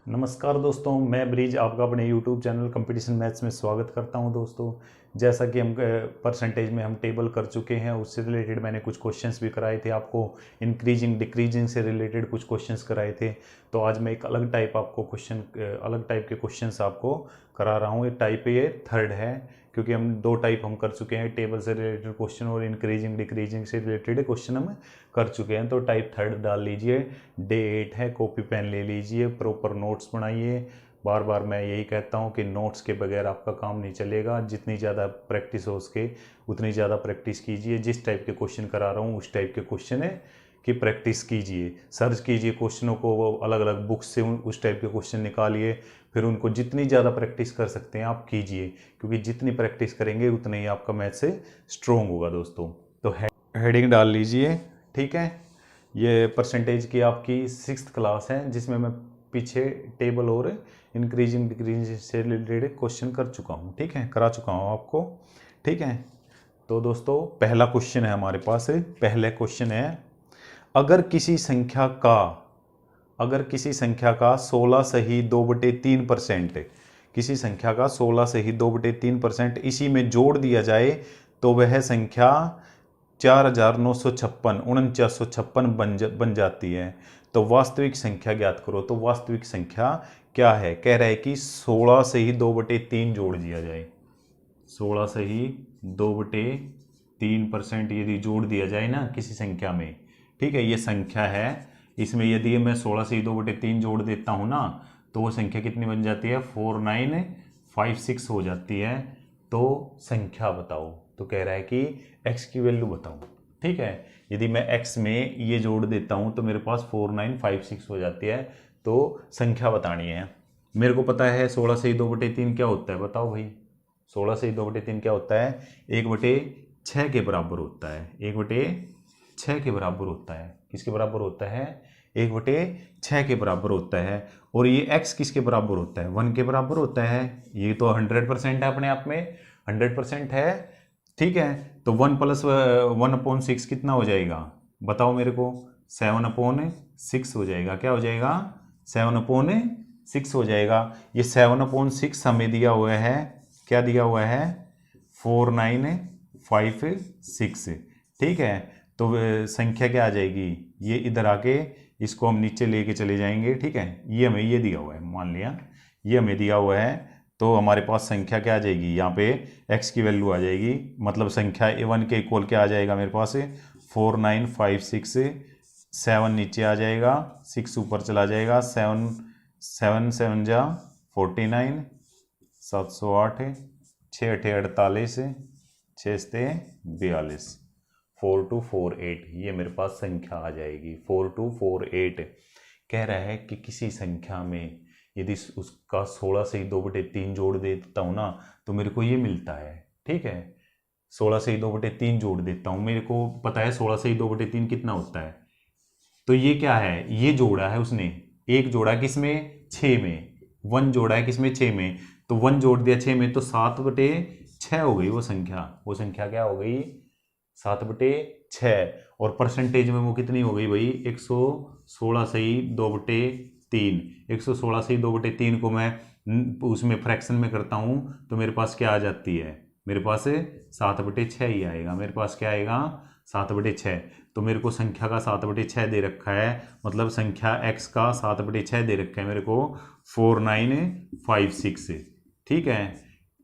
नमस्कार दोस्तों, मैं ब्रिज आपका अपने YouTube चैनल कंपटीशन मैथ्स में स्वागत करता हूं। दोस्तों, जैसा कि हम परसेंटेज में हम टेबल कर चुके हैं, उससे रिलेटेड मैंने कुछ क्वेश्चंस भी कराए थे आपको। इंक्रीजिंग डिक्रीजिंग से रिलेटेड कुछ क्वेश्चंस कराए थे। तो आज मैं एक अलग टाइप के क्वेश्चंस आपको करा रहा हूँ। ये थर्ड है, क्योंकि हम दो टाइप हम कर चुके हैं, टेबल से रिलेटेड क्वेश्चन और इंक्रीजिंग डिक्रीजिंग से रिलेटेड क्वेश्चन हम कर चुके हैं। तो टाइप थर्ड डाल लीजिए। डे 8 है, कॉपी पेन ले लीजिए, प्रॉपर नोट्स बनाइए। बार बार मैं यही कहता हूँ कि नोट्स के बगैर आपका काम नहीं चलेगा। जितनी ज़्यादा प्रैक्टिस हो उसके उतनी ज़्यादा प्रैक्टिस कीजिए। जिस टाइप के क्वेश्चन करा रहा हूँ उस टाइप के क्वेश्चन है कि प्रैक्टिस कीजिए, सर्च कीजिए क्वेश्चनों को, वो अलग अलग बुक्स से उस टाइप के क्वेश्चन निकालिए। फिर उनको जितनी ज़्यादा प्रैक्टिस कर सकते हैं आप कीजिए, क्योंकि जितनी प्रैक्टिस करेंगे उतना ही आपका मैथ से स्ट्रोंग होगा। दोस्तों, तो हेडिंग डाल लीजिए। ठीक है, ये परसेंटेज की आपकी 6th क्लास है, जिसमें मैं पीछे टेबल और इंक्रीजिंग डिक्रीजिंग से रिलेटेड क्वेश्चन कर चुका हूँ। ठीक है, करा चुका हूँ आपको। ठीक है, तो दोस्तों पहला क्वेश्चन है हमारे पास। पहले क्वेश्चन है, अगर किसी संख्या का 16 सही 2/3%, किसी संख्या का 16 सही 2/3% इसी में जोड़ दिया जाए तो वह संख्या 4956 4956 बन जाती है। तो वास्तविक संख्या ज्ञात करो। तो वास्तविक संख्या क्या है? कह रहा है कि 16 से ही 2/3 जोड़ दिया जाए। 16 से ही 2/3% यदि जोड़ दिया जाए ना किसी संख्या में, ठीक है, ये संख्या है, इसमें यदि मैं 16 से ही 2/3 जोड़ देता हूँ ना, तो वो संख्या कितनी बन जाती है? 4956 हो जाती है। तो संख्या बताओ। तो कह रहा है कि x की वैल्यू बताओ। ठीक है, यदि मैं x में ये जोड़ देता हूँ तो मेरे पास 4956 हो जाती है। तो संख्या बतानी है। मेरे को पता है 16 से ही 2/3 क्या होता है, बताओ भाई। 16 से ही 2/3 क्या होता है? 1/6 के बराबर होता है। 1/6 के बराबर होता है। किसके बराबर होता है? 1/6 के बराबर होता है। और ये x किसके बराबर होता है? 1 के बराबर होता है। ये तो 100% है, अपने आप में 100% है। ठीक है, तो 1 + 1/6 कितना हो जाएगा? बताओ मेरे को। 7/6 हो जाएगा। क्या हो जाएगा? 7/6 हो जाएगा। ये 7/6 हमें दिया हुआ है। क्या दिया हुआ है? 4956। ठीक है, तो संख्या क्या आ जाएगी? ये इधर आके इसको हम नीचे लेके चले जाएंगे। ठीक है, ये हमें ये दिया हुआ है, मान लिया ये हमें दिया हुआ है। तो हमारे पास संख्या क्या आ जाएगी? यहाँ पे x की वैल्यू आ जाएगी, मतलब संख्या 1 के इक्वल क्या आ जाएगा मेरे पास? 4956। 7 नीचे आ जाएगा, 6 ऊपर चला जाएगा। 7 7 7 जा 49, 708, 6 8 48, 6 से 42, 4248। ये मेरे पास संख्या आ जाएगी 4248। कह रहा है कि किसी संख्या में यदि उसका 16 से ही 2/3 जोड़ देता हूँ ना, तो मेरे को ये मिलता है। ठीक है, 16 से ही 2/3 जोड़ देता हूँ, मेरे को पता है 16 से ही 2/3 कितना होता है। तो ये क्या है? ये जोड़ा है उसने, एक जोड़ा किसमें? 6 में। 1 जोड़ा है किसमें? 6 में। तो 1 जोड़ दिया 6 में, तो 7/6 हो गई वो संख्या। वो संख्या क्या हो गई? 7/6। और परसेंटेज में वो कितनी हो गई भाई? 116 से ही 2/3। 116 से ही 2/3 को मैं उसमें फ्रैक्शन में करता हूँ तो मेरे पास क्या आ जाती है? मेरे पास 7/6 ही आएगा। मेरे पास क्या आएगा? 7/6। तो मेरे को संख्या का 7/6 दे रखा है, मतलब संख्या x का 7/6 दे रखा है मेरे को, 4956। ठीक है,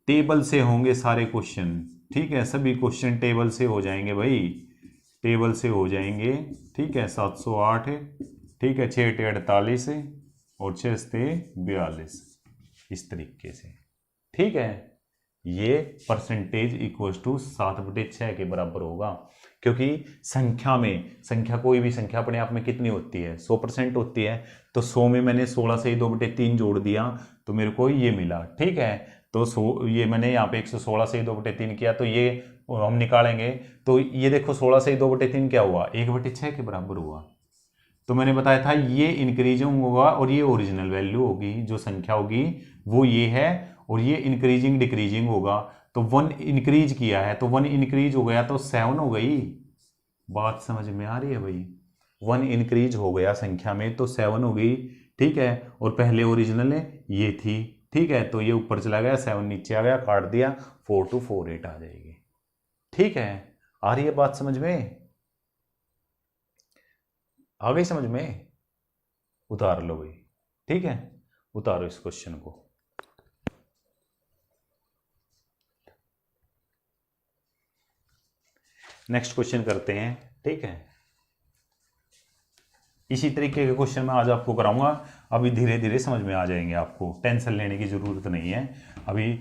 टेबल से होंगे सारे क्वेश्चन। ठीक है, सभी क्वेश्चन टेबल से हो जाएंगे भाई, टेबल से हो जाएंगे। ठीक है, 708, ठीक है, 6 8 48 और 6 से 42, इस तरीके से। ठीक है, ये परसेंटेज इक्वल्स टू 7/6 के बराबर होगा, क्योंकि संख्या कोई भी संख्या अपने आप में कितनी होती है? 100% होती है। तो 100 में मैंने 16 से ही 2/3 जोड़ दिया तो मेरे को ये मिला। ठीक है, तो 100 ये मैंने यहाँ पे 116 से ही 2/3 किया, तो ये हम निकालेंगे। तो ये देखो 16 से ही 2/3 क्या हुआ? 1/6 के बराबर हुआ। तो मैंने बताया था ये इंक्रीजिंग होगा और ये ओरिजिनल वैल्यू होगी, जो संख्या होगी वो ये है, और ये इंक्रीजिंग डिक्रीजिंग होगा। तो 1 इंक्रीज किया है, तो 1 इंक्रीज हो गया तो 7 हो गई। बात समझ में आ रही है भाई? 1 इंक्रीज हो गया संख्या में तो 7 हो गई। ठीक है, और पहले ओरिजिनल है ये थी, ठीक है, तो ये ऊपर चला गया, 7 नीचे आ गया, काट दिया, 4 2 4 8 आ जाएगी। ठीक है, आ रही है बात समझ में? आ गई समझ में? उतार लो भाई, ठीक है, उतारो इस क्वेश्चन को। नेक्स्ट क्वेश्चन करते हैं, ठीक है। इसी तरीके के क्वेश्चन मैं आज आपको कराऊंगा, अभी धीरे धीरे समझ में आ जाएंगे, आपको टेंशन लेने की ज़रूरत नहीं है। अभी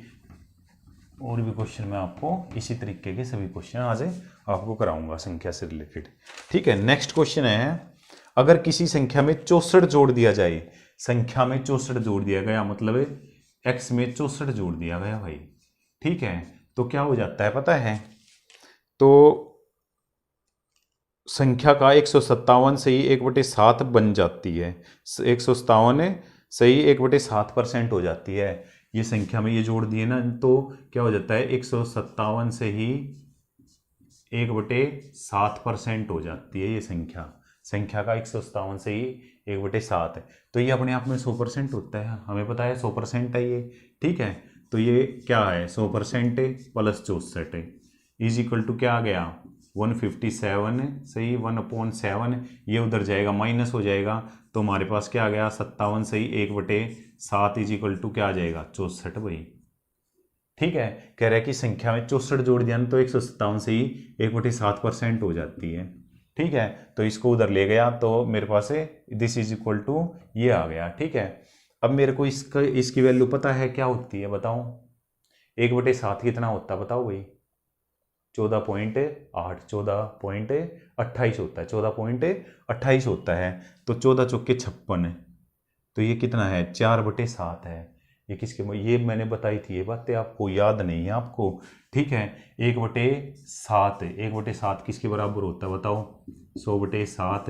और भी क्वेश्चन मैं आपको इसी तरीके के सभी क्वेश्चन आज आपको कराऊंगा संख्या से रिलेटेड। ठीक है, नेक्स्ट क्वेश्चन है, अगर किसी संख्या में 64 जोड़ दिया जाए, संख्या में 64 जोड़ दिया गया, मतलब x में 64 जोड़ दिया गया भाई, ठीक है, तो क्या हो जाता है पता है? तो संख्या का 157 से ही 1/7 बन जाती है, 157 से ही 1/7% हो जाती है। ये संख्या में ये जोड़ दिए ना, तो क्या हो जाता है? 157 से ही 1/7% हो जाती है ये संख्या। संख्या का 157 से ही 1/7 है, तो ये अपने आप में 100% होता है, हमें पता है 100% है ये। ठीक है, तो ये क्या है? 100% प्लस 64 इज इक्वल टू क्या आ गया? 157 सही, 1/7, ये उधर जाएगा माइनस हो जाएगा, तो हमारे पास क्या आ गया? 57 सही 1/7 इज इक्वल टू क्या आ जाएगा? 64 भाई। ठीक है, कह रहा है कि संख्या में 64 जोड़ दिया ना, तो 157 से ही 1/7% हो जाती है। ठीक है, तो इसको उधर ले गया, तो मेरे पास है दिस इज इक्वल टू ये आ गया। ठीक है, अब मेरे को इसकी वैल्यू पता है क्या होती है, बताओ? 1/7 कितना होता है बताओ भाई? 14.8, 14.28 होता है, 14.28 होता है। तो 14 चौके 56, तो ये कितना है? 4/7 है। ये किसके, ये मैंने बताई थी, ये बातें आपको याद नहीं है आपको? ठीक है, 1/7, 1/7 किसके बराबर होता है बताओ? 100/7,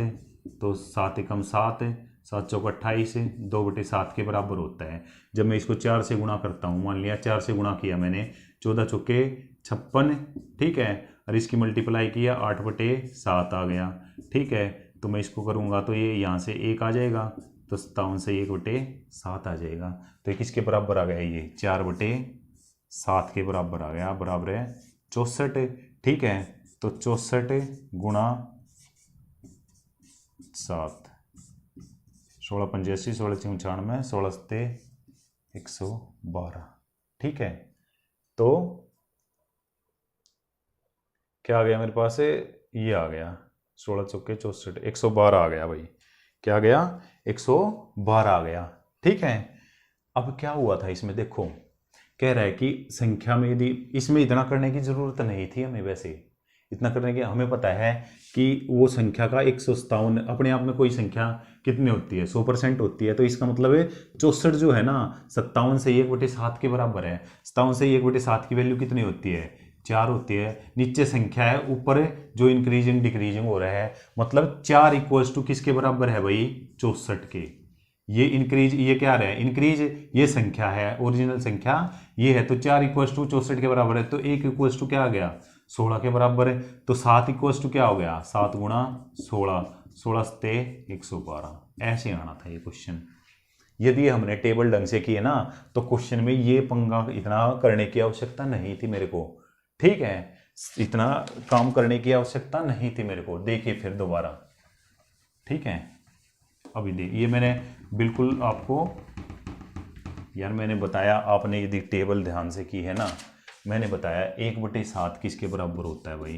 तो 7 एकम 7, 7 चौक 28, 2/7 के बराबर होता है। जब मैं इसको 4 से गुणा करता हूँ, मान लिया 4 से गुणा किया मैंने, 14 चौके 56, ठीक है, और इसकी मल्टीप्लाई किया, 8/7 आ गया। ठीक है, तो मैं इसको करूँगा तो ये यहाँ से 1 आ जाएगा, तो 57 से 1/7 आ जाएगा। तो ये किसके बराबर आ गया? ये 4/7 के बराबर आ गया, बराबर है 64। ठीक है, तो 64 गुणा 7, 16 85, 16 96, 16 112। ठीक है, तो क्या आ गया मेरे पास? ये आ गया 16 चौके 64, 112 आ गया भाई। क्या आ गया? 112 आ गया। ठीक है, अब क्या हुआ था इसमें देखो, कह रहा है कि संख्या में यदि, इसमें इतना करने की जरूरत नहीं थी हमें, वैसे इतना करने की, हमें पता है कि वो संख्या का 157 अपने आप में कोई संख्या कितनी होती है? 100% होती है। तो इसका मतलब है 64 जो है ना, 57 से 1/7 के बराबर है। 57 से 1/7 की वैल्यू कितनी होती है? 4 होती है। नीचे संख्या है, ऊपर जो इंक्रीजिंग डिक्रीजिंग हो रहा है, मतलब 4 इक्वल्स टू किसके बराबर है भाई? 64 के। ये इंक्रीज, ये क्या रहा है? इंक्रीज, ये संख्या है, ओरिजिनल संख्या ये है, तो 4 इक्वल्स टू 64 के बराबर है, तो 1 इक्वल्स टू क्या आ गया? 16 के बराबर है। तो 7 इक्वल्स टू क्या हो गया? 7 गुणा 16, 16 से 112। ऐसे आना था ये क्वेश्चन। यदि हमने टेबल ढंग से किए ना, तो क्वेश्चन में ये पंगा इतना करने की आवश्यकता नहीं थी मेरे को। ठीक है, इतना काम करने की आवश्यकता नहीं थी मेरे को। देखिए फिर दोबारा, ठीक है, अभी देखिए, ये मैंने बिल्कुल आपको, यार मैंने बताया, आपने यदि टेबल ध्यान से की है ना, मैंने बताया 1/7 किसके बराबर होता है भाई?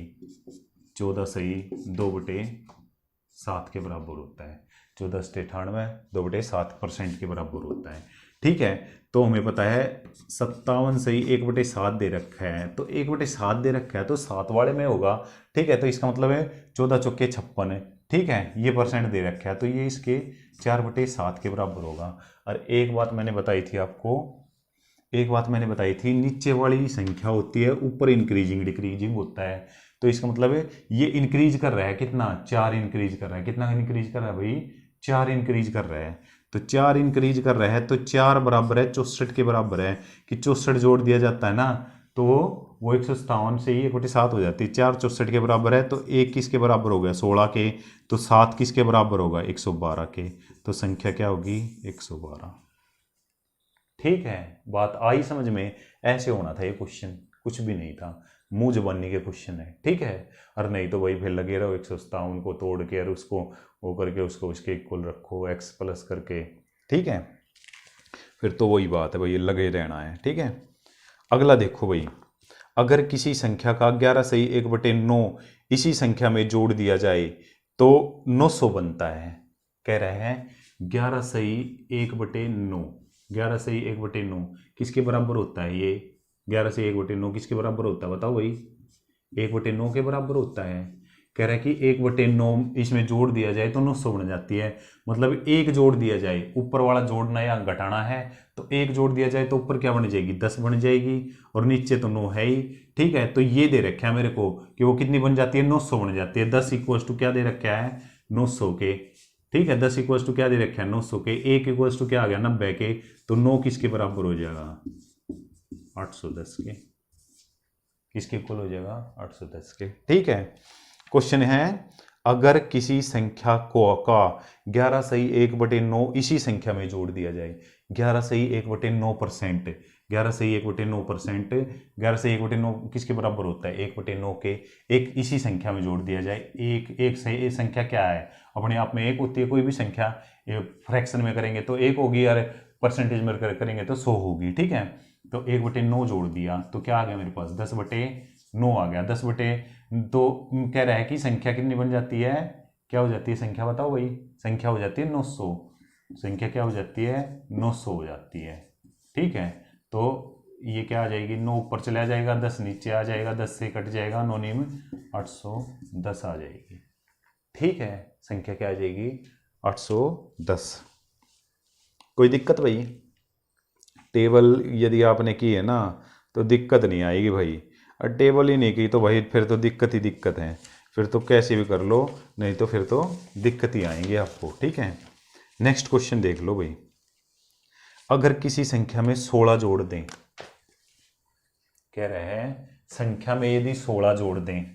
14 सही 2/7 के बराबर होता है। 14 से 98, 2/7% के बराबर होता है। ठीक है, तो हमें पता है 57 सही 1/7 दे रखा है, तो 1/7 दे रखा है तो 7 वाले में होगा। ठीक है, तो इसका मतलब है 14 चौके 56 है। ठीक है, ये परसेंट दे रखा है, तो ये इसके 4/7 के बराबर होगा। और एक बात मैंने बताई थी आपको, एक बात मैंने बताई थी, नीचे वाली संख्या होती है, ऊपर इंक्रीजिंग डिक्रीजिंग होता है। तो इसका मतलब है ये इंक्रीज कर रहा है, कितना? 4 इंक्रीज कर रहा है। कितना इंक्रीज कर रहा है भाई? 4 इंक्रीज कर रहा है। तो 4 इंक्रीज कर रहा है, तो 4 बराबर है 64 के बराबर है, कि 64 जोड़ दिया जाता है ना, तो वो 157 से ही 1/7 हो जाती है। 4 64 के बराबर है, तो 1 किसके बराबर हो गया? 16 के। तो 7 किसके बराबर होगा? 112 के। तो संख्या क्या होगी 112। ठीक है, बात आई समझ में? ऐसे होना था ये क्वेश्चन, कुछ भी नहीं था, मुंह जबानी के क्वेश्चन है। ठीक है, और नहीं तो भाई फिर लगे रहो 157 को तोड़ के और उसको वो करके उसको उसके इक्वल रखो x प्लस करके। ठीक है, फिर तो वही बात है भाई, लगे रहना है। ठीक है, अगला देखो भाई, अगर किसी संख्या का 11 सही 1/9 इसी संख्या में जोड़ दिया जाए तो 900 बनता है। कह रहे हैं 11 सही 1/9, 11 सही 1/9 किसके बराबर होता है? ये 11 सही 1/9 किसके बराबर होता है बताओ भाई? 1/9 के बराबर होता है। कह रहा है कि 1/9 इसमें जोड़ दिया जाए तो 900 बन जाती है। मतलब एक जोड़ दिया जाए, ऊपर वाला जोड़ना या घटाना है, तो एक जोड़ दिया जाए तो ऊपर क्या बन जाएगी? 10 बन जाएगी, और नीचे तो 9 है ही। ठीक है, तो ये दे रखा है मेरे को कि वो कितनी बन जाती है? 900 बन जाती है। 10 इक्वल्स टू क्या दे रखा है? 900 के। ठीक है, 10 इक्वल्स टू क्या दे रखा है? 900 के। 1 इक्वल्स टू क्या आ गया? 90 के। तो 9 किसके बराबर हो जाएगा? 810 के। किसके इक्वल हो जाएगा? 810 के। ठीक है, क्वेश्चन है, अगर किसी संख्या को का 11 सही 1/9 इसी संख्या में जोड़ दिया जाए, 11 सही 1/9%, 11 सही 1/9%, 11 सही 1/9 किसके बराबर होता है? 1/9 के। एक इसी संख्या में जोड़ दिया जाए, एक से ये संख्या क्या है? अपने आप में एक होती है कोई भी संख्या, फ्रैक्शन में करेंगे तो एक होगी, और परसेंटेज में करेंगे तो 100 होगी। ठीक है, तो 1/9 जोड़ दिया तो क्या आ गया मेरे पास? 10/9 आ गया। 10 तो कह रहा है कि संख्या कितनी बन जाती है? क्या हो जाती है संख्या? बताओ भाई। संख्या हो जाती है 900। संख्या क्या हो जाती है? 900 हो जाती है। ठीक है, तो ये क्या आ जाएगी? 9 ऊपर चला जाएगा, 10 नीचे आ जाएगा, 10 से कट जाएगा, 9 में 810 आ जाएगी। ठीक है, संख्या क्या आ जाएगी? 810। कोई दिक्कत भाई? टेबल यदि आपने की है ना तो दिक्कत नहीं आएगी भाई, और टेबल ही नहीं की तो भाई फिर तो दिक्कत ही दिक्कत है। फिर तो कैसे भी कर लो, नहीं तो फिर तो दिक्कत ही आएंगी आपको। ठीक है, नेक्स्ट क्वेश्चन देख लो भाई, अगर किसी संख्या में 16 जोड़ दें, कह रहे हैं संख्या में यदि 16 जोड़ दें,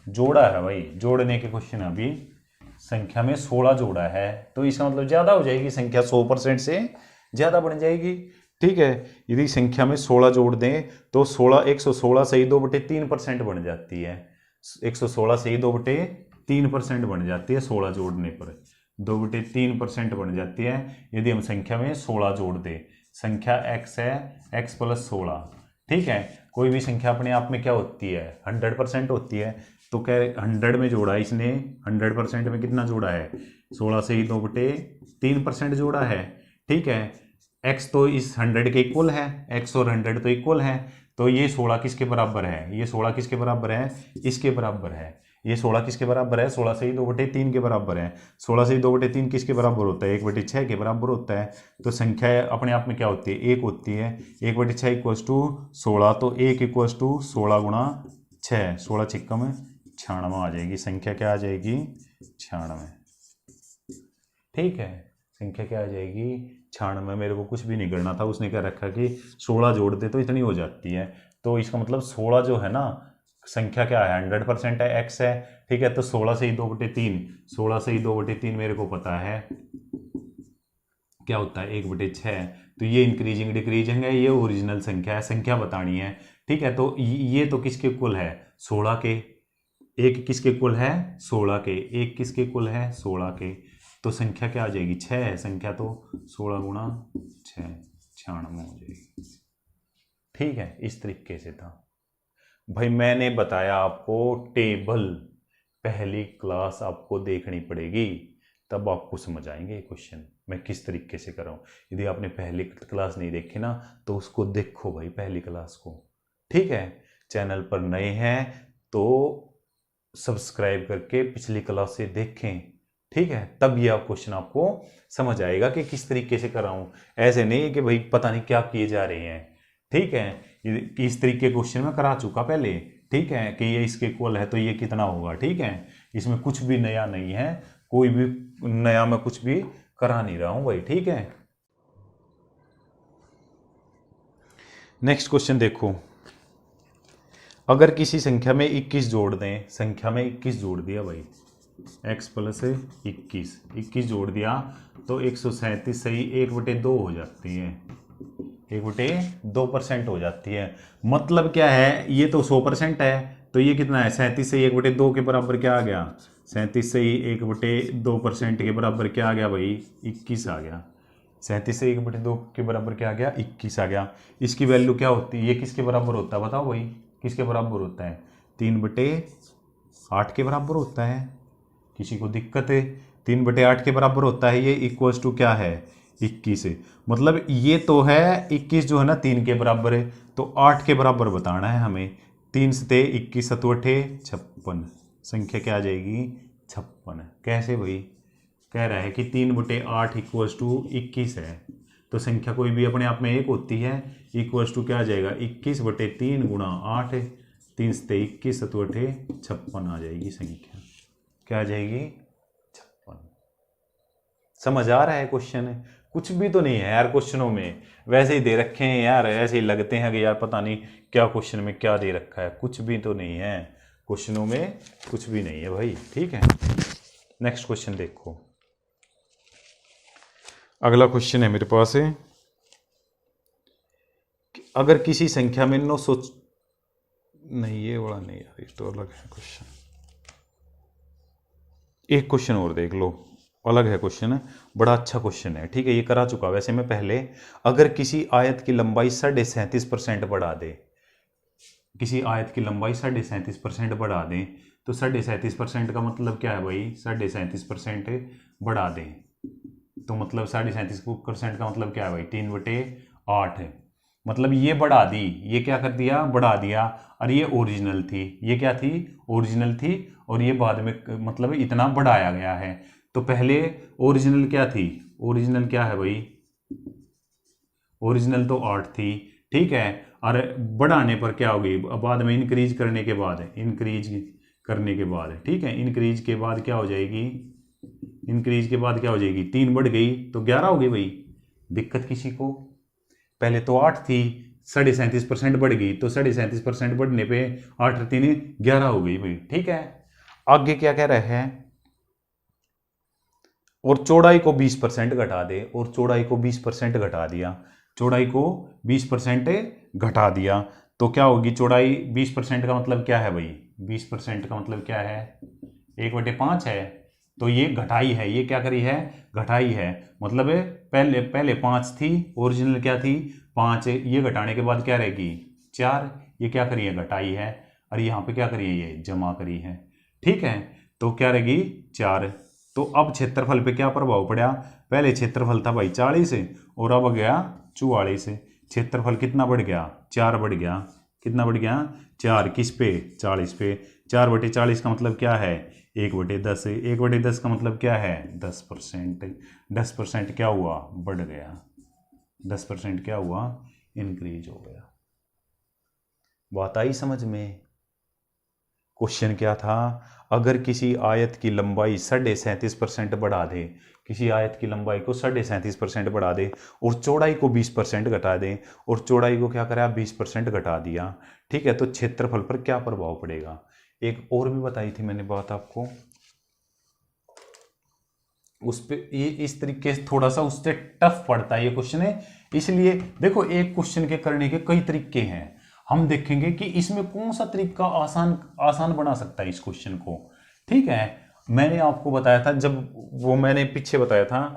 जोड़ा है भाई, जोड़ने के क्वेश्चन अभी, संख्या में 16 जोड़ा है तो इसका मतलब ज्यादा हो जाएगी संख्या, 100% से ज्यादा बन जाएगी। ठीक है, यदि संख्या में 16 जोड़ दें तो 116 सही 2/3% बन जाती है। 116 सही 2/3% बन जाती है 16 जोड़ने पर, 2/3% बन जाती है यदि हम संख्या में 16 जोड़ दें। संख्या x है, x प्लस 16। ठीक है, कोई भी संख्या अपने आप में क्या होती है? 100% होती है। तो क्या 100 में जोड़ा है इसने? 100% में कितना जोड़ा है? 16 से ही 2/3% जोड़ा है। ठीक है, x तो इस 100 के इक्वल है, x और 100 तो इक्वल है, तो ये 16 किसके बराबर है? ये 16 किसके बराबर है? इसके बराबर है। ये 16 किसके बराबर है? 16 से ही 2/3 के बराबर है। 16 से ही 2/3 किसके बराबर होता है? 1/6 के बराबर होता है। तो संख्या अपने आप में क्या होती है? एक होती है। 1/6 इक्वल्स टू 16, तो 1 इक्वल्स टू 16 गुणा 6, 16 छिक्का में 96 आ जाएगी। संख्या क्या आ जाएगी? 96। ठीक है, संख्या क्या आ जाएगी? 96। मेरे को कुछ भी नहीं करना था, उसने क्या रखा कि 16 जोड़ दे तो इतनी हो जाती है। तो इसका मतलब 16 जो है ना, संख्या क्या है? 100% है, x है। ठीक है, तो 16 से ही 2/3, 16 से ही 2/3 मेरे को पता है क्या होता है? 1/6। तो ये इंक्रीजिंग डिक्रीजिंग है, ये ओरिजिनल संख्या है, संख्या बतानी है। ठीक है, तो ये तो किसके इक्वल है? 16 के। एक किसके इक्वल है? 16 के। एक किसके इक्वल है? 16 के। तो संख्या क्या आ जाएगी? 6 है संख्या, तो 16 गुणा 6, 96 हो जाएगी। ठीक है, इस तरीके से था भाई। मैंने बताया आपको टेबल पहली क्लास आपको देखनी पड़ेगी, तब आपको समझ आएंगे ये क्वेश्चन मैं किस तरीके से कर रहा हूँ। यदि आपने पहली क्लास नहीं देखी ना तो उसको देखो भाई, पहली क्लास को। ठीक है, चैनल पर नए हैं तो सब्सक्राइब करके पिछली क्लास से देखें। ठीक है, तब ये आप क्वेश्चन आपको समझ आएगा कि किस तरीके से कर रहा हूँ। ऐसे नहीं कि भाई पता नहीं क्या किए जा रहे हैं। ठीक है, इस तरीके क्वेश्चन में करा चुका पहले। ठीक है, कि ये इसके इक्वल है तो ये कितना होगा। ठीक है, इसमें कुछ भी नया नहीं है, कोई भी नया मैं कुछ भी करा नहीं रहा हूं भाई। ठीक है, नेक्स्ट क्वेश्चन देखो, अगर किसी संख्या में 21 जोड़ दें, संख्या में 21 जोड़ दिया भाई, x प्लस 21 जोड़ दिया तो 137 सही 1/2 हो जाती है, 1/2% हो जाती है। मतलब क्या है, ये तो 100% है, तो ये कितना है 37 सही 1/2 के बराबर क्या आ गया, 37 सही 1/2% के बराबर क्या आ गया भाई, 21 आ गया। 37 से 1/2 के बराबर क्या आ गया, 21 आ गया। इसकी वैल्यू क्या होती है, ये किसके बराबर होता है बताओ भाई, किसके बराबर होता है, 3/8 के बराबर होता है। किसी को दिक्कत है, 3/8 के बराबर होता है ये, इक्वल्स टू क्या है 21 है। मतलब ये तो है 21 जो है ना 3 के बराबर है, तो 8 के बराबर बताना है हमें। 3 से 21 सतवठे 56, संख्या क्या आ जाएगी 56। कैसे भाई, कह रहा है कि 3/8 इक्वल्स टू 21 है, तो संख्या कोई भी अपने आप में एक होती है, इक्वल्स टू क्या आ जाएगा 21/3 गुणा 8, 3 से 21 सतवठे 56 आ जाएगी संख्या, क्या आ जाएगी 56। समझ आ रहा है क्वेश्चन, कुछ भी तो नहीं है यार क्वेश्चनों में, वैसे ही दे रखे हैं यार, ऐसे ही लगते हैं कि यार पता नहीं क्या क्वेश्चन में क्या दे रखा है, कुछ भी तो नहीं है क्वेश्चनों में, कुछ भी नहीं है भाई। ठीक है, नेक्स्ट क्वेश्चन देखो। अगला क्वेश्चन है मेरे पास है, अगर किसी संख्या में 900, नहीं ये वाला नहीं यार, ये तो अलग है क्वेश्चन। एक क्वेश्चन और देख लो, अलग है क्वेश्चन, बड़ा अच्छा क्वेश्चन है। ठीक है, ये करा चुका वैसे मैं पहले। अगर किसी आयत की लंबाई 37.5% बढ़ा दे, किसी आयत की लंबाई 37.5% बढ़ा दें, तो 37.5% का मतलब क्या है भाई, 37.5% बढ़ा दें, तो मतलब 37.5% का मतलब क्या है भाई, 3/8 है। मतलब ये बढ़ा दी, ये क्या कर दिया बढ़ा दिया, और ये ओरिजिनल थी, ये क्या थी ओरिजिनल थी, और ये बाद में मतलब इतना बढ़ाया गया है। तो पहले ओरिजिनल क्या थी, ओरिजिनल क्या है भाई, ओरिजिनल तो 8 थी। ठीक है, और बढ़ाने पर क्या होगी, बाद में इंक्रीज करने के बाद, इंक्रीज करने के बाद, ठीक है, इंक्रीज के बाद क्या हो जाएगी, इंक्रीज के बाद क्या हो जाएगी, 3 बढ़ गई तो 11 हो गई भाई। दिक्कत किसी को, पहले तो 8 थी, 37.5% बढ़ गई, तो 37.5% बढ़ने पे 8 3 11 हो गई भाई। ठीक है, आगे क्या कह रहे हैं, और चौड़ाई को 20% घटा दे, और चौड़ाई को 20% घटा दिया, चौड़ाई को 20% घटा दिया, तो क्या होगी चौड़ाई 20% का मतलब क्या है भाई, 20% का मतलब क्या है 1/5 है, तो ये घटाई है, ये क्या करी है घटाई है। मतलब पहले पहले 5 थी, ओरिजिनल क्या थी 5, ये घटाने के बाद क्या रहेगी 4, ये क्या करी है घटाई है, और यहाँ पे क्या करी है ये जमा करी है। ठीक है, तो क्या रहेगी 4। तो अब क्षेत्रफल पे क्या प्रभाव पड़ा, पहले क्षेत्रफल था भाई 40 और अब गया 44, क्षेत्रफल कितना बढ़ गया 4 बढ़ गया, कितना बढ़ गया 4, किस पे 40 पे, 4/40 का मतलब क्या है 1/10, 1/10 का मतलब क्या है 10%, 10% क्या हुआ बढ़ गया, 10% क्या हुआ इंक्रीज हो गया। बात आई समझ में। क्वेश्चन क्या था, अगर किसी आयत की लंबाई 37.5% बढ़ा दे, किसी आयत की लंबाई को 37.5% बढ़ा दे और चौड़ाई को 20% घटा दें, और चौड़ाई को क्या करा 20% घटा दिया, ठीक है, तो क्षेत्रफल पर क्या प्रभाव पड़ेगा। एक और भी बताई थी मैंने बात आपको, उस पे ये इस तरीके से थोड़ा सा उससे टफ पड़ता है ये क्वेश्चन है, इसलिए देखो एक क्वेश्चन के करने के कई तरीके हैं, हम देखेंगे कि इसमें कौन सा तरीका आसान आसान बना सकता है इस क्वेश्चन को। ठीक है, मैंने आपको बताया था, जब वो मैंने पीछे बताया था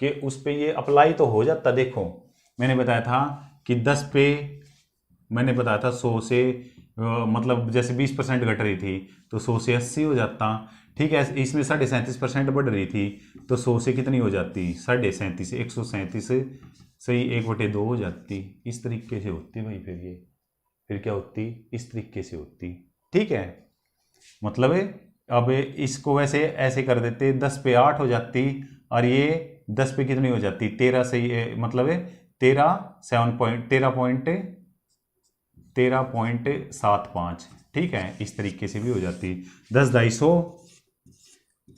कि उस पे ये अप्लाई तो हो जाता, देखो मैंने बताया था कि 10 पे, मैंने बताया था 100 से मतलब जैसे 20% घट रही थी तो 100 से 80 हो जाता। ठीक है, इसमें 37.5% बढ़ रही थी तो 100 से कितनी हो जाती 37.5 से 137 सही 1/2 हो जाती। इस तरीके से होती भाई, फिर क्या होती इस तरीके से होती। ठीक है, मतलब अब इसको वैसे ऐसे कर देते 10 पे 8 हो जाती, और ये 10 पे कितनी हो जाती 13 से मतलब 13.75। ठीक है, इस तरीके से भी हो जाती, 10 250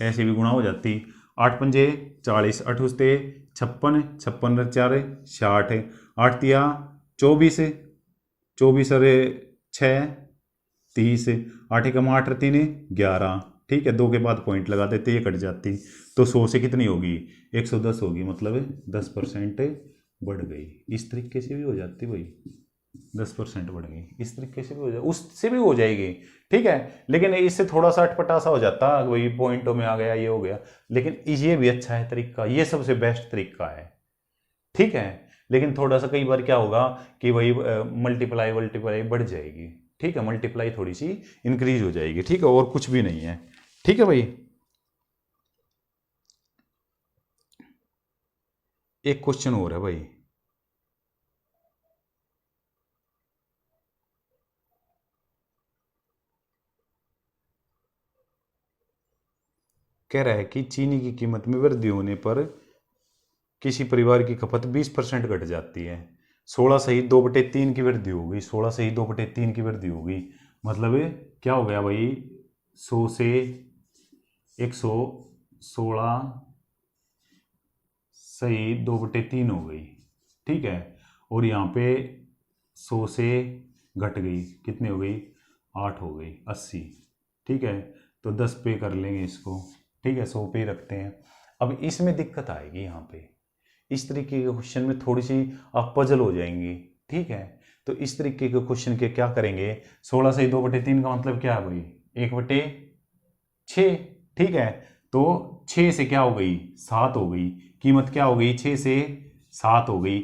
ऐसे भी गुणा हो जाती। 8 पंजे 40, 8 उस्ते 56, 56 4 60, 8 तिया 24, 24 अरे 6 30, 8 एकम 8 3 11, ठीक है, 2 के बाद पॉइंट लगा देते, ये कट जाती, तो 100 से कितनी होगी, 110 होगी, मतलब 10% बढ़ गई। इस तरीके से भी हो जाती भाई, 10% बढ़ गई, इस तरीके से भी हो जाए, उससे भी हो जाएगी, ठीक है। लेकिन इससे थोड़ा सा अटपटा सा हो जाता, वही पॉइंटों में आ गया, ये हो गया। लेकिन ये भी अच्छा है तरीका, ये सबसे बेस्ट तरीका है, ठीक है। लेकिन थोड़ा सा कई बार क्या होगा कि वही मल्टीप्लाई बढ़ जाएगी, ठीक है, मल्टीप्लाई थोड़ी सी इंक्रीज हो जाएगी, ठीक है, और कुछ भी नहीं है, ठीक है भाई। एक क्वेश्चन और है भाई, कह रहा है कि चीनी की कीमत में वृद्धि होने पर किसी परिवार की खपत 20% घट जाती है। 16 सही 2/3 की वृद्धि हो गई, 16 सही 2/3 की वृद्धि हो गई, मतलब क्या हो गया भाई, 100 से 116 सही 2/3 हो गई, ठीक है। और यहाँ पे 100 से घट गई, कितनी हो गई, 8 हो गई, 80, ठीक है। तो 10 पे कर लेंगे इसको, ठीक है, 100 पे ही रखते हैं। अब इसमें दिक्कत आएगी, यहाँ पे इस तरीके के क्वेश्चन में थोड़ी सी आप पजल हो जाएंगी, ठीक है। तो इस तरीके के क्वेश्चन के क्या करेंगे, 16 से 2/3 का मतलब क्या है भाई, 1/6, ठीक है। तो 6 से क्या हो गई, 7 हो गई, कीमत क्या हो गई, 6 से 7 हो गई,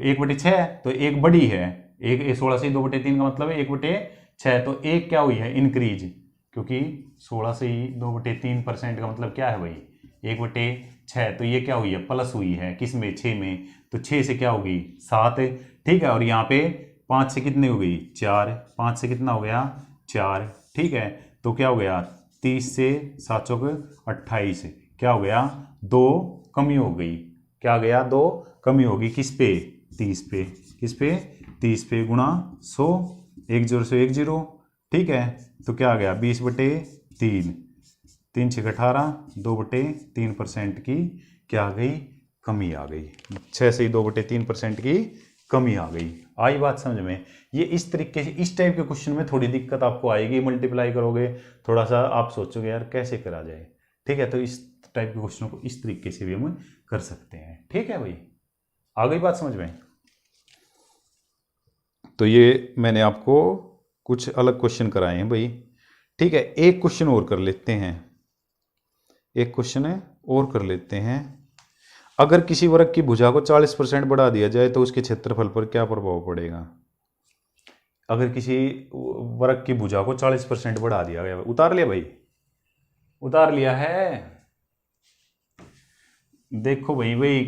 1/6 तो एक बड़ी है, एक 16 से 2/3 का मतलब है 1/6, तो एक क्या हुई है, इंक्रीज, क्योंकि 16 से 2/3% का मतलब क्या है भाई, 1/6, तो ये क्या हुई है, प्लस हुई है, किस में, 6 में, तो 6 से क्या होगी, 7, ठीक है। और यहाँ पे 5 से कितनी हो गई, 4, 5 से कितना हो गया, 4, ठीक है। तो क्या हो गया, 30 से 7 चौक 28, क्या हो गया, 2 कमी हो गई, क्या गया, 2 कमी होगी, किस पे, 30 पे, किस पे, 30 पे गुणा 100, 1 0 से 1 0, ठीक है। तो क्या आ गया, 20/3, 3 6 18, 2/3% की क्या आ गई, कमी आ गई, 6 से 2/3% की कमी आ गई। आई बात समझ में। ये इस तरीके से, इस टाइप के क्वेश्चन में थोड़ी दिक्कत आपको आएगी, मल्टीप्लाई करोगे थोड़ा सा आप सोचोगे यार कैसे करा जाए, ठीक है। तो इस टाइप के क्वेश्चनों को इस तरीके से भी हम कर सकते हैं, ठीक है भाई, आ गई बात समझ में। तो ये मैंने आपको कुछ अलग क्वेश्चन कराए हैं भाई, ठीक है। एक क्वेश्चन और कर लेते हैं, एक क्वेश्चन है और कर लेते हैं। अगर किसी वर्ग की भुजा को 40% बढ़ा दिया जाए तो उसके क्षेत्रफल पर क्या प्रभाव पड़ेगा। अगर किसी वर्ग की भुजा को 40% बढ़ा दिया गया, उतार लिया भाई, उतार लिया है। देखो भाई, भाई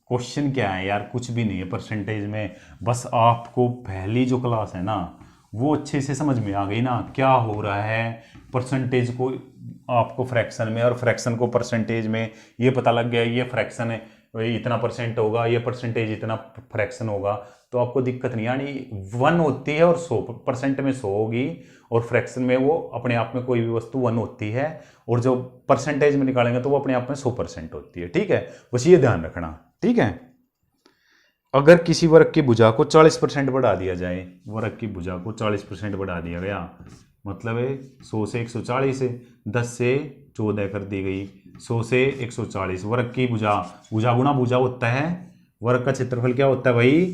क्वेश्चन क्या है यार, कुछ भी नहीं है परसेंटेज में, बस आपको पहली जो क्लास है ना वो अच्छे से समझ में आ गई ना, क्या हो रहा है परसेंटेज को आपको फ्रैक्शन में और फ्रैक्शन को परसेंटेज में ये पता लग गया, ये फ्रैक्शन है इतना परसेंट होगा, ये परसेंटेज इतना फ्रैक्शन होगा, तो आपको दिक्कत नहीं आनी। 1 होती है और 100% में 100 होगी, और फ्रैक्शन में वो अपने आप में कोई भी वस्तु 1 होती है, और जो परसेंटेज में निकालेंगे तो वो अपने आप में 100% होती है, ठीक है। बस ये ध्यान रखना, ठीक है। अगर किसी वर्ग की भुजा को 40% बढ़ा दिया जाए, वर्ग की भुजा को 40% बढ़ा दिया गया, मतलब है 100 से 140, 10 से 14 कर दी गई, 100 से 140, वर्ग की भुजा, भुजा गुणा भुजा होता है, वर्ग का क्षेत्रफल क्या होता है भाई,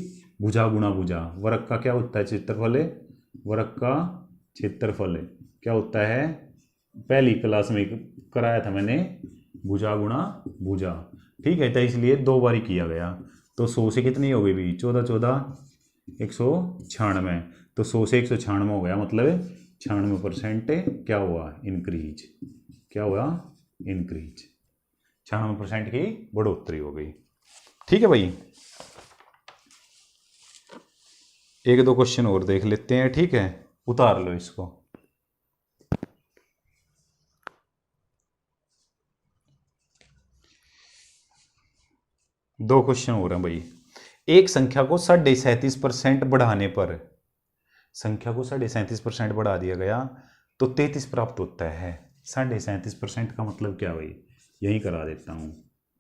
भुजा गुणा भुजा, वर्ग का क्या होता है क्षेत्रफल, वर्ग का क्षेत्रफल क्या होता है, पहली क्लास में कराया था मैंने, भुजा गुणा भुजा, ठीक है। तो इसलिए 2 बारी किया गया, तो 100 से कितनी हो गई भाई, 14 14 196, तो 100 से 196 हो गया, मतलब 96% क्या हुआ, इंक्रीज, क्या हुआ, इंक्रीज, 96% की बढ़ोतरी हो गई, ठीक है भाई। एक दो क्वेश्चन और देख लेते हैं, ठीक है, उतार लो इसको। दो क्वेश्चन हो रहे हैं भाई। एक संख्या को 37.5% बढ़ाने पर, संख्या को 37.5% बढ़ा दिया गया तो 33 प्राप्त होता है। 37.5% का मतलब क्या भाई, यही करा देता हूँ।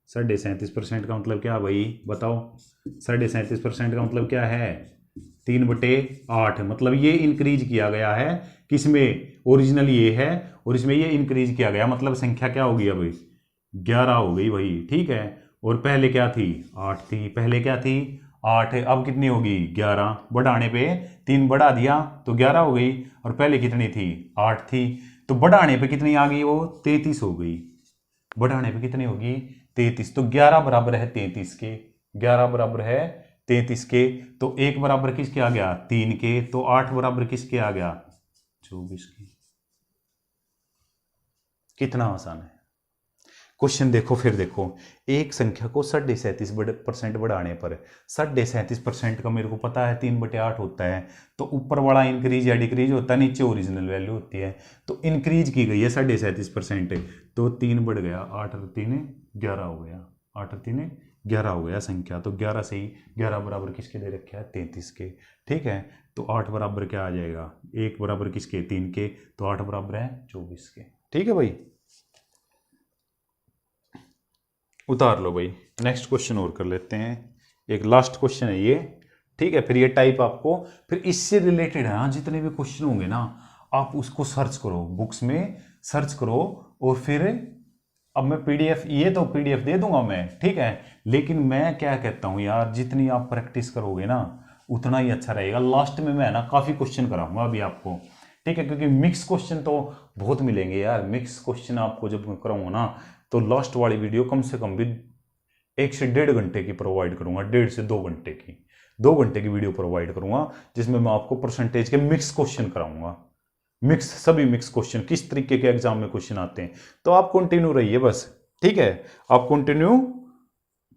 37.5% का मतलब क्या भाई बताओ, 37.5% का मतलब क्या है, 3/8, मतलब ये इंक्रीज किया गया है किसमें, ओरिजिनल ये है और इसमें ये इंक्रीज किया गया, मतलब संख्या क्या होगी अब 11 हो गई भाई, ठीक है। और पहले क्या थी 8 थी, पहले क्या थी 8 है, अब कितनी होगी 11, बढ़ाने पे 3 बढ़ा दिया तो 11 हो गई, और पहले कितनी थी 8 थी, तो बढ़ाने पे कितनी आ गई वो 33 हो गई, बढ़ाने पे कितनी होगी 33, तो 11 बराबर है 33 के, 11 बराबर है 33 के, तो 1 बराबर किसके आ गया 3 के, तो 8 बराबर किसके आ गया 24 के। कितना आसान है क्वेश्चन। देखो फिर देखो, एक संख्या को 37.5% बढ़ाने पर 37.5% का मेरे को पता है 3/8 होता है, तो ऊपर वाला इंक्रीज या डिक्रीज होता है, नीचे ओरिजिनल वैल्यू होती है, तो इंक्रीज की गई है 37.5%, तो 3 बढ़ गया, 8 और 3 11 हो गया, 8 और 3 11 हो गया संख्या, तो 11 से ही 11 बराबर किसके दे रखे है 33 के, ठीक है। तो 8 बराबर क्या आ जाएगा 1 बराबर किसके 3 के, तो 8 बराबर है 24 के, ठीक है भाई। उतार लो भाई, नेक्स्ट क्वेश्चन और कर लेते हैं, एक लास्ट क्वेश्चन है ये, ठीक है। फिर ये टाइप आपको, फिर इससे रिलेटेड है, हाँ जितने भी क्वेश्चन होंगे ना आप उसको सर्च करो, बुक्स में सर्च करो, और फिर अब मैं पीडीएफ, ये तो पीडीएफ दे दूंगा मैं, ठीक है, लेकिन मैं क्या कहता हूँ यार, जितनी आप प्रैक्टिस करोगे ना उतना ही अच्छा रहेगा। लास्ट में मैं ना काफ़ी क्वेश्चन कराऊंगा अभी आपको, ठीक है, क्योंकि मिक्स क्वेश्चन तो बहुत मिलेंगे यार, मिक्स क्वेश्चन आपको जब मैं कराऊंगा ना, तो लास्ट वाली वीडियो कम से कम भी 1 से 1.5 घंटे की प्रोवाइड करूंगा, 1.5 से 2 घंटे की, 2 घंटे की वीडियो प्रोवाइड करूंगा, जिसमें मैं आपको परसेंटेज के मिक्स क्वेश्चन कराऊंगा, मिक्स, सभी मिक्स क्वेश्चन किस तरीके के एग्जाम में क्वेश्चन आते हैं। तो आप कंटिन्यू रहिए बस, ठीक है, आप कंटिन्यू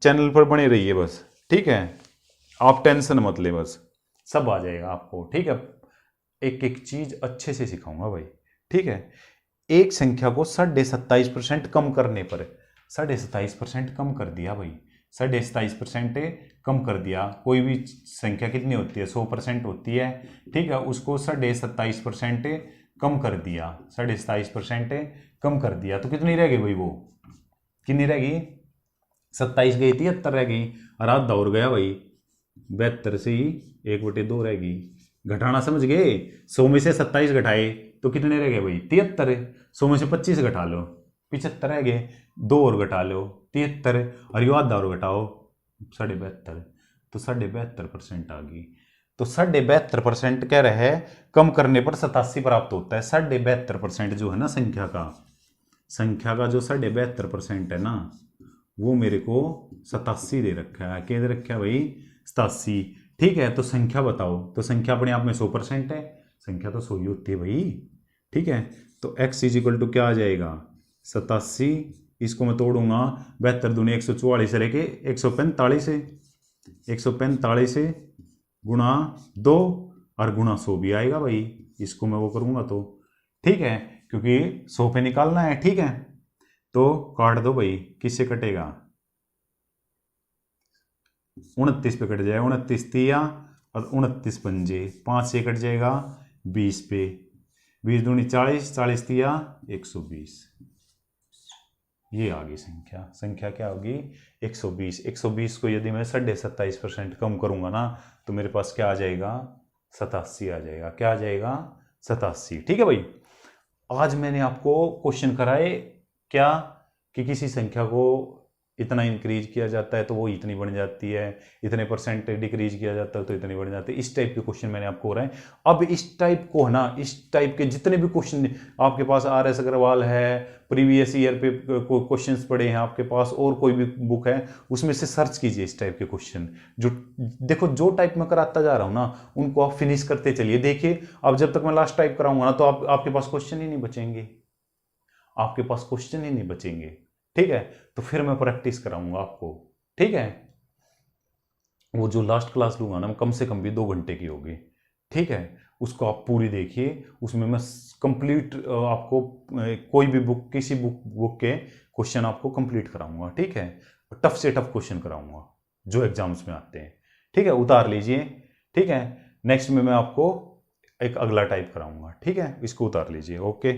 चैनल पर बने रहिए बस, ठीक है, आप टेंशन मत ले, बस सब आ जाएगा आपको, ठीक है। एक एक चीज अच्छे से सिखाऊंगा भाई, ठीक है। एक संख्या को 27.5% कम करने पर, 27.5% कम कर दिया भाई, 27.5% कम कर दिया, कोई भी संख्या कितनी होती है 100% होती है, ठीक है, उसको 27.5% कम कर दिया, 27.5% कम कर दिया, तो कितनी रह गई भाई, वो कितनी रह गई 27 गई 73 रह गई, और आधा और गया भाई 72 से ही 1/2 रह गई, घटाना समझ गए, 100 में से 27 घटाए तो कितने रह गए भाई 73, 100 में से 25 घटा लो 75 रह गए, 2 और घटा लो 73, और यो आधा और घटाओ 72.5, तो 72.5% आ गई। तो 72.5% कह रहे हैं कम करने पर 87 प्राप्त होता है। 72.5% जो है ना संख्या का जो 72.5% है ना, वो मेरे को 87 दे रखा है, क्या दे रखा है भाई 87, ठीक है। तो संख्या बताओ, तो संख्या अपने आप में 100% है, संख्या तो 100 ही होती है भाई, ठीक है। तो x इजिकल टू क्या आ जाएगा 87, इसको मैं तोड़ूंगा 72 दूनी 144 रह के 145 से 145 से गुणा 2 और गुणा 100 भी आएगा भाई, इसको मैं वो करूंगा तो, ठीक है, क्योंकि 100 पे निकालना है, ठीक है। तो काट दो भाई, किससे कटेगा 29 पे कट जाएगा, 29 तिया और 29 पंजे, 5 से कट जाएगा 20 पे, 20 दूनी 40, 40 तिया 120, ये आ गई संख्या क्या होगी 120। 120 को यदि मैं 27.5% कम करूंगा ना, तो मेरे पास क्या आ जाएगा 87 आ जाएगा, क्या आ जाएगा 87, ठीक है भाई। आज मैंने आपको क्वेश्चन कराए क्या कि किसी संख्या को इतना इंक्रीज किया जाता है तो वो इतनी बन जाती है, इतने परसेंट डिक्रीज किया जाता है तो इतनी बन जाती है, इस टाइप के क्वेश्चन मैंने आपको हो रहे हैं। अब इस टाइप को है ना, इस टाइप के जितने भी क्वेश्चन आपके पास RS अग्रवाल है, प्रीवियस ईयर पे क्वेश्चंस पड़े हैं आपके पास, और कोई भी बुक है उसमें से सर्च कीजिए इस टाइप के क्वेश्चन, जो देखो जो टाइप में कराता जा रहा हूँ ना उनको आप फिनिश करते चलिए। देखिए अब जब तक मैं लास्ट टाइप कराऊंगा ना, तो आपके पास क्वेश्चन ही नहीं बचेंगे, आपके पास क्वेश्चन ही नहीं बचेंगे, ठीक है। तो फिर मैं प्रैक्टिस कराऊंगा आपको, ठीक है। वो जो लास्ट क्लास लूंगा ना, कम से कम भी 2 घंटे की होगी, ठीक है, उसको आप पूरी देखिए, उसमें मैं कंप्लीट आपको कोई भी बुक, किसी बुक के क्वेश्चन आपको कंप्लीट कराऊंगा, ठीक है, टफ से टफ क्वेश्चन कराऊंगा जो एग्जाम्स में आते हैं, ठीक है, उतार लीजिए, ठीक है। नेक्स्ट में मैं आपको एक अगला टाइप कराऊंगा, ठीक है, इसको उतार लीजिए, ओके।